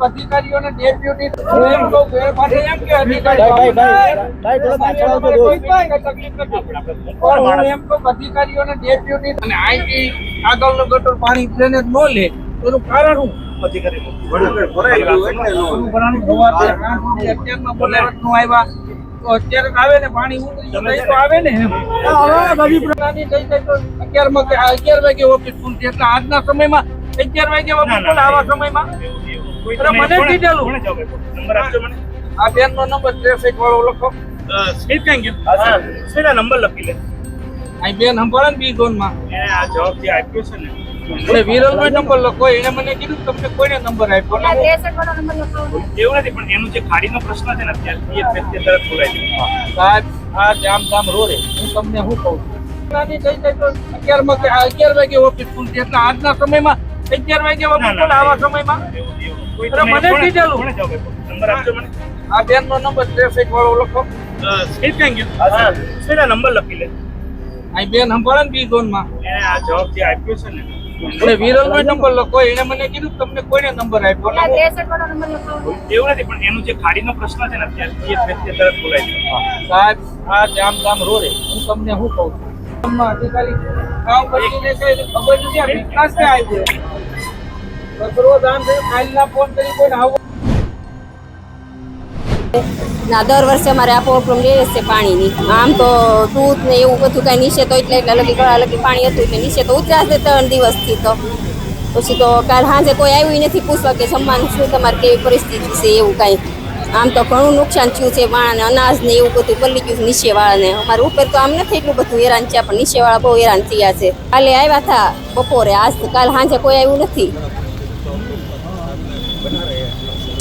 અધિકારીઓને ડેપ્યુટી અને આઈટી આગળનો ગટર પાણી ડ્રેનેજ ન લે એનું કારણ શું? અત્યારે આવે ને પાણી ઉતરી તો આવે ને 11 વાગે ઓફિસ ખુલતી એટલે આજના સમયમાં 11 વાગે ઓફિસ ખોલે આવા સમયમાં મને કીધેલું આ બેન નો નંબર ટ્રાફિક વાળો લખો સ્પીડ ક્યાં ગયો સીધા નંબર લખી લે આ બેન સંભાળે ને બી ઝોન માં એને આ જવાબ જે આપ્યો છે ને એટલે વિરલ નો નંબર લખો એને મને કીધું તમને કોઈને નંબર આપ્યો ના 63 વાળો નંબર લખો એવું નથી પણ એનું જે ખાડીનો પ્રશ્ન છે ને અત્યારે એ તરત બોલાય છે સાહેબ આ જામ રોડે હું તમને શું કહું નાની થઈ જાય તો 11 વાગે ઓફિસ ખુલતી એટલે આજના સમયમાં 11 વાગે ઓફિસ ખોલે આવા સમયમાં મને કીધેલું નંબર આપજો મને આ બેન નો નંબર ટ્રાફિક વાળો લખો સ્પીડ ક્યાં ગયો સીધા નંબર લખી લે આ બેન સંભાળે ને બી ઝોન માં એને આ જવાબ જે આપ્યો છે ને એટલે વિરલ નો નંબર લખો એને મને કીધું તમને કોઈને નંબર આપ્યો ના 63 વાળો નંબર લખો એવું નથી પણ એનું જે ખાડીનો પ્રશ્ન છે ને અત્યારે એ તરત બોલાય છે સાહેબ આ જામ રોડે હું તમને શું કહું છું અધિકારી કામ કરીને કઈ ખબર નથી આ વિકાસ કે આવ્યો કચરો દાન થઈ ફાઇલના ફોન કરી કોઈને આવો ના દર વર્ષે અમારે આ પ્રોબ્લેમ રહે છે પાણીની આમ તો દૂધ ને એવું બધું કાંઈ નીચે તો એટલે ગળા લગી પાણી હતું એટલે નીચે તો ઉતરાશ 3 દિવસથી તો પછી તો કાલ સાંજે કોઈ આવ્યું નથી પૂછવા કે જમવાનું શું તમારે કેવી પરિસ્થિતિ છે એવું કાંઈ આમ તો ઘણું નુકસાન થયું છે માણસને અનાજ ને એવું બધું પલ્લી ગયું નીચેવાળાને અમારે ઉપર તો આમ નથી એટલું બધું હેરાન છે પણ નીચેવાળા બહુ હેરાન થયા છે કાલે આવ્યા હતા બપોરે આજ કાલ સાંજે કોઈ આવ્યું નથી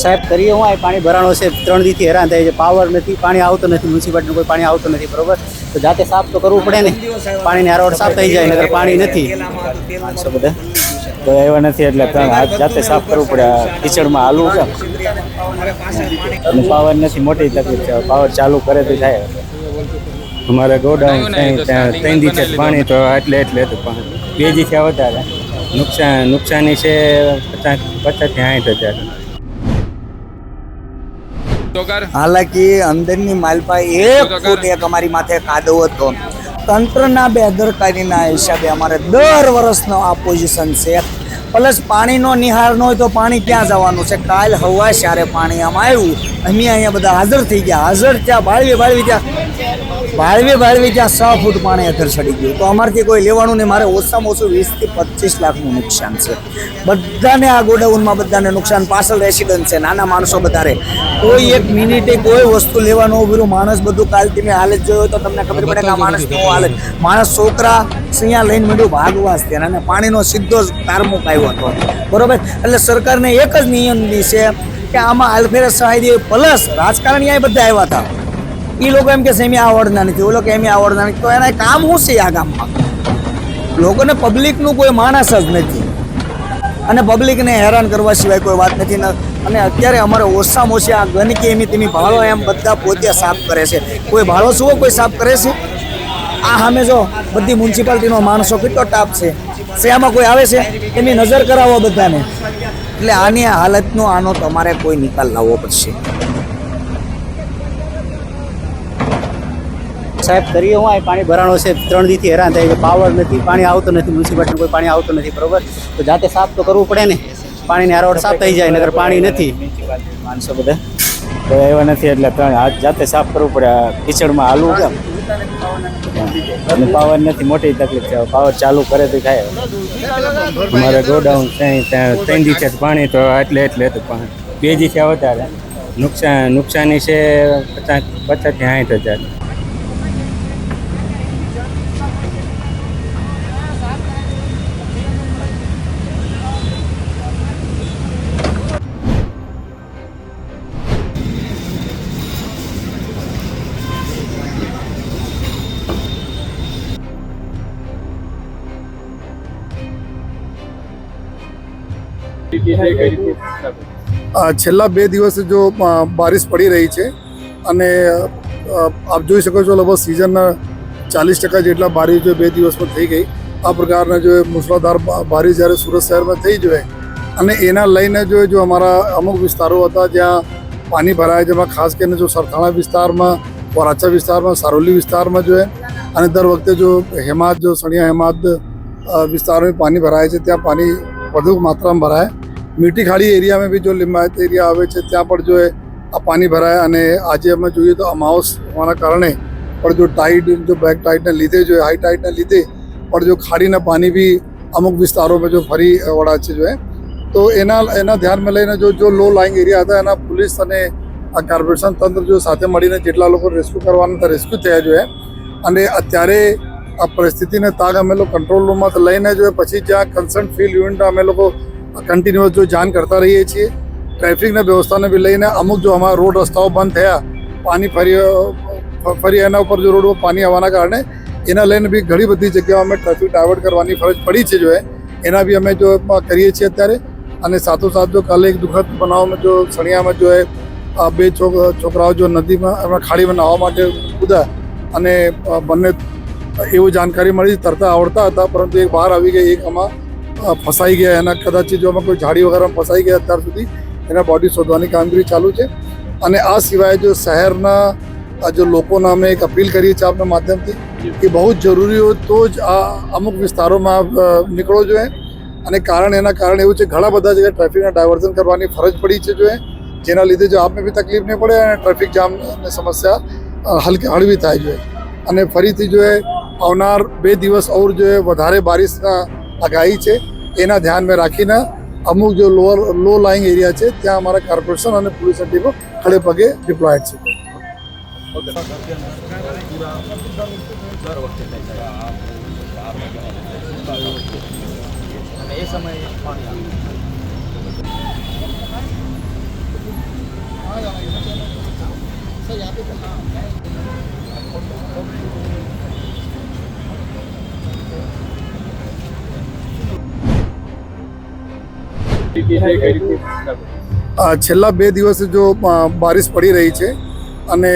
સાહેબ કરીએ હું આ પાણી ભરાણો છે 3 દીથી હેરાન થાય છે પાવર નથી પાણી આવતું નથી મ્યુનિસિપાલિટીનું કોઈ પાણી આવતું નથી બરોબર તો જાતે સાફ તો કરવું પડે ને પાણીની હારોડ સાફ થઈ જાય નગર પાણી નથી માણસો બધા તો એવા નથી એટલે જાતે સાફ કરવું પડે કિચડમાં હાલવું કેમ અને પાવર નથી મોટી તકલીફ છે પાવર ચાલુ કરે તો થાય અમારે ગોડાઉન ત્યાં 3 દિવસ પાણી તો એટલે હતું પણ 2 દિવસ વધારે નુકસાની છે 50 થી 60,000 હાલાકી અંદરની માલપા 1 ફૂટ એક અમારી માથે કાદવ હતો તંત્રના બેદરકારીના હિસાબે અમારે દર વર્ષનો આ પોઝિશન છે પ્લસ પાણીનો નિહાર ન હોય તો પાણી ક્યાં જવાનું છે કાલ હવા સારે પાણી આમ આવ્યું અમે અહીંયા બધા હાજર થઈ ગયા હાજર ત્યાં ભાળવી ત્યાં 6 ફૂટ પાણી અધર ચડી ગયું તો અમારથી કોઈ લેવાનું નહીં મારે ઓછામાં ઓછું 20 થી 25 લાખનું નુકસાન છે બધાને આ ગોડાઉનમાં બધાને નુકસાન પાછળ રેસિડન્ટ છે નાના માણસો બધારે કોઈ એક મિનિટે કોઈ વસ્તુ લેવાનું ઉભર્યું માણસ બધું કાલ તમે હાલત જોયો તો તમને ખબર પડે કે આ માણસ કેવો હાલત માણસ છોકરા અહીંયા લઈને મળ્યું ભાગવા જ ત્યાં અને પાણીનો સીધો જ તારમુક આવ્યો હતો બરોબર એટલે સરકારને એક જ નિયમની છે કે આમાં આલફેરે સહાય દે પ્લસ રાજકારણી અહીંયા બધા આવ્યા હતા એ લોકો એમ કે છે એમ આવડના નથી ઓલો કે એમ આવડના નથી તો એના કામ શું છે આ ગામમાં લોકોને પબ્લિકનું કોઈ માણસ જ નથી અને પબ્લિકને હેરાન કરવા સિવાય કોઈ વાત નથી અને અત્યારે અમારે ઓછામાં ઓછી આ ગંદકી એમ તમે ભાળો એમ બધા પોતે સાફ કરે છે કોઈ ભાળો શું કોઈ સાફ કરે છે આ સામે જો બધી મ્યુનિસિપાલિટીનો માણસો કેટલો ટાપ છે આમાં કોઈ આવે છે એની નજર કરાવો બધાને એટલે આની હાલતનો આનો તમારે કોઈ નિકાલ લાવવો પડશે સાહેબ કરીએ હું આ પાણી ભરાણો છે 3 દીથી હેરાન થાય છે પાવર નથી પાણી આવતું નથી મ્યુનિસિપાલિટીનું કોઈ પાણી આવતું નથી બરોબર તો જાતે સાફ તો કરવું પડે ને પાણીની હારોડ સાફ થઈ જાય નગર પાણી નથી માણસો બધા તો એવા નથી એટલે જાતે સાફ કરવું પડે કિચડમાં હાલવું કેમ અને પાવર નથી મોટી તકલીફ છે પાવર ચાલુ કરે તો થાય અમારે ગોડાઉન ત્યાં 3 દિવસ પાણી તો એટલે હતું પણ 2 દિવસ વધારે નુકસાની છે 50 થી 60,000 છેલ્લા 2 દિવસ જો બારિશ પડી રહી છે અને આપ જોઈ શકો છો લગભગ સિઝનના 40% જેટલા બારિશ જો 2 દિવસમાં થઈ ગઈ આ પ્રકારના જો મુસળાધાર બારિશ જ્યારે સુરત શહેરમાં થઈ જોઈએ અને એના લઈને જો અમારા અમુક વિસ્તારો હતા જ્યાં પાણી ભરાય, જેમાં ખાસ કરીને જો સરથાણા વિસ્તારમાં, વરાછા વિસ્તારમાં, સારોલી વિસ્તારમાં જો અને દર વખતે જો હેમાદ, જો સણિયા હેમાદ વિસ્તારોમાં પાણી ભરાય છે, ત્યાં પાણી વધુ માત્રામાં ભરાય. મીઠી ખાડી એરિયામાં બી જો લિંબાયત એરિયા આવે છે ત્યાં પણ જો આ પાણી ભરાય. અને આજે અમે જોઈએ તો અમાવસ હોવાના કારણે પણ જો ટાઈડ, જો બેક ટાઈડને લીધે, જો હાઈ ટાઈડને લીધે પણ જો ખાડીના પાણી બી અમુક વિસ્તારોમાં જો ફરી વળ્યા છે જો તો એના ધ્યાનમાં લઈને જો લો લાઇંગ એરિયા હતા એના પોલીસ અને આ કોર્પોરેશન તંત્ર જો સાથે મળીને જેટલા લોકો રેસ્ક્યુ કરવાના હતા રેસ્ક્યુ થયા જોઈએ. અને અત્યારે આ પરિસ્થિતિને તાગ અમે લોકો કંટ્રોલ રૂમમાં લઈને જોઈએ, પછી જ્યાં કન્સર્ન ફિલ્ડ યુનિટ અમે લોકો કન્ટિન્યુઅસ જો જાણ કરતા રહીએ છીએ. ટ્રાફિકના વ્યવસ્થાને બી લઈને અમુક જો અમારા રોડ રસ્તાઓ બંધ થયા, પાણી ફરી એના ઉપર જો રોડ ઉપર પાણી આવવાના કારણે એના લઈને બી ઘણી બધી જગ્યાઓ અમે ટ્રાફિક ડાયવર્ટ કરવાની ફરજ પડી છે જો એના બી અમે જો કરીએ છીએ અત્યારે. અને સાથોસાથ જો કાલે એક દુઃખદ બનાવમાં જો સણિયામાં જો બે છોકરાઓ જો નદીમાં એમના ખાડીમાં નાહવા માટે કૂદ્યા અને બંને એવું જાણકારી મળી તરતા આવડતા હતા, પરંતુ એક બહાર આવી ગઈ, એક આમાં ફસાઈ ગયા. એના કદાચ જો અમે કોઈ ઝાડી વગેરે ફસાઈ ગયા અત્યાર સુધી એના બોડી શોધવાની કામગીરી ચાલુ છે. અને આ સિવાય જો શહેરના જો લોકોને અમે એક અપીલ કરીએ છીએ આપના માધ્યમથી કે બહુ જ જરૂરી હોય તો જ આ અમુક વિસ્તારોમાં નીકળવો જોઈએ. અને એના કારણે એવું છે ઘણા બધા જગ્યાએ ટ્રાફિકના ડાયવર્ઝન કરવાની ફરજ પડી છે જો જેના લીધે જો આપને બી તકલીફ નહીં પડે અને ટ્રાફિક જામની સમસ્યા હળવી થાય જોઈએ. અને ફરીથી જો આવનાર 2 દિવસ ઓર જો વધારે બારિશના આગાહી છે એના ધ્યાનમાં રાખીને અમુક જો લો લાઇંગ એરિયા છે ત્યાં અમારા કોર્પોરેશન અને પોલીસની ટીમો ખડે પગે ડિપ્લોયડ છે. એ સમયે પાણી આવે. છેલ્લા 2 દિવસ જો બારિશ પડી રહી છે અને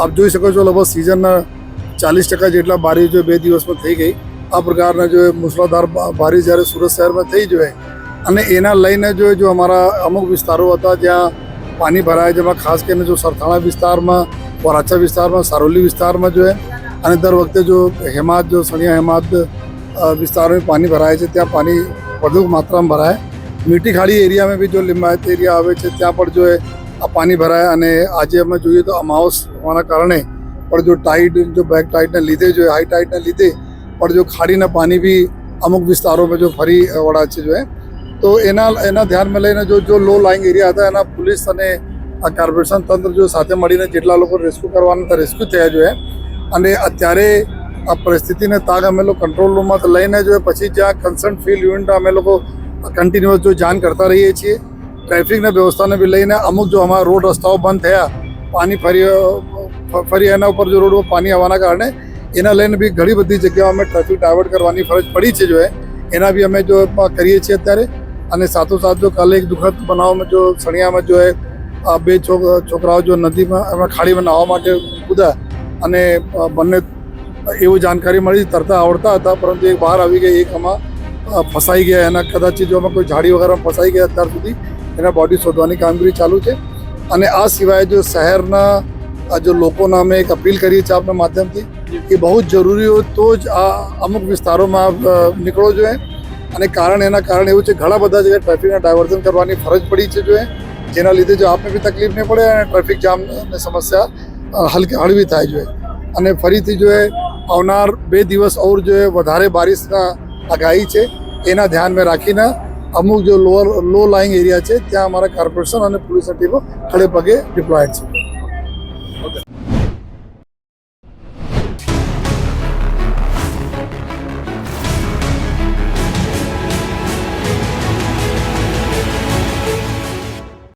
આપ જોઈ શકો છો લગભગ સિઝનના 40% જેટલા બારિશ જો 2 દિવસમાં થઈ ગઈ. આ પ્રકારના જો મુસળાધાર બારિશ જ્યારે સુરત શહેરમાં થઈ જોઈએ અને એના લઈને જો અમારા અમુક વિસ્તારો હતા જ્યાં પાણી ભરાય, જેમાં ખાસ કરીને જો સરથાણા વિસ્તારમાં, વરાછા વિસ્તારમાં, સારોલી વિસ્તારમાં જો અને દર વખતે જો હેમાદ, જો સણિયા હેમાદ વિસ્તારોમાં પાણી ભરાય છે, ત્યાં પાણી વધુ માત્રામાં ભરાય. મીઠી ખાડી એરિયામાં બી જો લિંબાયત એરિયા આવે છે ત્યાં પણ જો આ પાણી ભરાય. અને આજે અમે જોઈએ તો અમાવસ હોવાના કારણે પણ જો ટાઈડ, જો બેક ટાઈડને લીધે, જો હાઈ ટાઈડને લીધે પણ જો ખાડીના પાણી બી અમુક વિસ્તારોમાં જો ફરી વળ્યા છે જો તો એના ધ્યાનમાં લઈને જો લો લાઇંગ એરિયા હતા એના પોલીસ અને આ કોર્પોરેશન તંત્ર જો સાથે મળીને જેટલા લોકો રેસ્ક્યુ કરવાના હતા રેસ્ક્યુ થયા જો અને અત્યારે આ પરિસ્થિતિને તાગ અમે લોકો કંટ્રોલ રૂમમાં લઈને જોઈએ, પછી જ્યાં કન્સર્ન ફિલ્ડ યુનિટ અમે લોકો કન્ટિન્યુઅસ જો જાણ કરતા રહીએ છીએ. ટ્રાફિકના વ્યવસ્થાને બી લઈને અમુક જો અમારા રોડ રસ્તાઓ બંધ થયા, પાણી ફરી એના ઉપર જો રોડ ઉપર પાણી આવવાના કારણે એના લઈને બી ઘણી બધી જગ્યાઓ અમે ટ્રાફિક ડાયવર્ટ કરવાની ફરજ પડી છે જો એના બી અમે જો કરીએ છીએ અત્યારે. અને સાથોસાથ જો કાલે એક દુઃખદ બનાવમાં જો સણિયામાં જો બે છોકરાઓ જો નદીમાં એમના ખાડીમાં નાહવા માટે કૂદ્યા અને બંને એવું જાણકારી મળી તરતા આવડતા હતા, પરંતુ એક બહાર આવી ગઈ, એક આમાં ફસાઈ ગયા. એના કદાચ જો અમે કોઈ ઝાડી વગેરે ફસાઈ ગયા અત્યાર સુધી એના બોડી શોધવાની કામગીરી ચાલુ છે. અને આ સિવાય જો શહેરના જો લોકોને અમે એક અપીલ કરીએ છીએ આપના માધ્યમથી કે બહુ જ જરૂરી હોય તો જ આ અમુક વિસ્તારોમાં નીકળવો જોઈએ. અને એના કારણે એવું છે ઘણા બધા જગ્યાએ ટ્રાફિકના ડાયવર્ઝન કરવાની ફરજ પડી છે જો જેના લીધે જો આપને બી તકલીફ નહીં પડે અને ટ્રાફિક જામની સમસ્યા હળવી થાય જોઈએ. અને ફરીથી જો આવનાર 2 દિવસ ઓર જો વધારે બારિશના આગાહી છે એના ધ્યાનમાં રાખીને અમુક જો લો લાઇંગ એરિયા છે ત્યાં અમારા કોર્પોરેશન અને પોલીસની ટીમો ખડે પગે ડિપ્લોયડ છે.